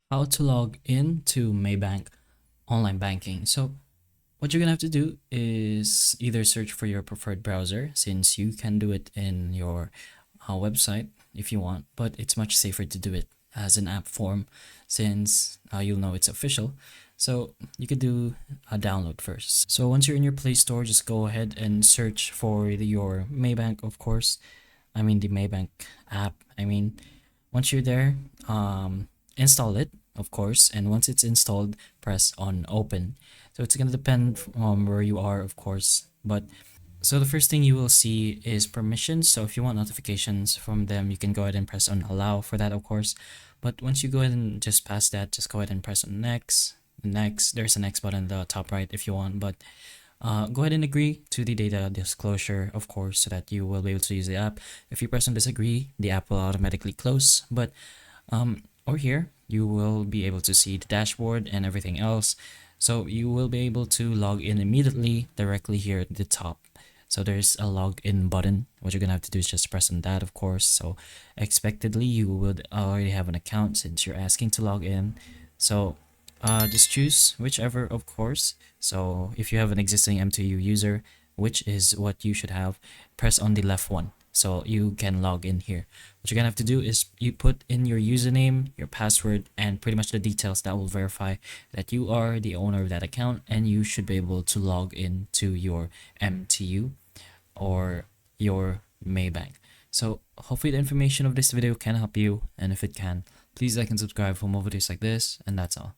How to log in to Maybank online banking. So what you're gonna have to do is either search for your preferred browser, since you can do it in your website if you want, but it's much safer to do it as an app form, since you'll know it's official. So you could do a download first. So once you're in your Play Store, just go ahead and search for your Maybank, of course. I mean the Maybank app. Once you're there, install it, of course, and once it's installed, press on open. So it's gonna depend on where you are, of course, but so the first thing you will see is permissions. So if you want notifications from them, you can go ahead and press on allow for that, of course. But once you go ahead and just pass that, just go ahead and press on next. Next, there's a next button in the top right if you want, but go ahead and agree to the data disclosure, of course, so that you will be able to use the app. If you press on disagree, the app will automatically close. But over here, you will be able to see the dashboard and everything else. So you will be able to log in immediately directly here at the top. So there's a login button. What you're gonna have to do is just press on that, of course. So expectedly, you would already have an account since you're asking to log in. So just choose whichever, of course. So if you have an existing M2U user, which is what you should have, press on the left one so you can log in here. What you're gonna have to do is you put in your username, your password, and pretty much the details that will verify that you are the owner of that account, and you should be able to log in to your MTU or your Maybank. So hopefully the information of this video can help you, and if it can, please like and subscribe for more videos like this, and that's all.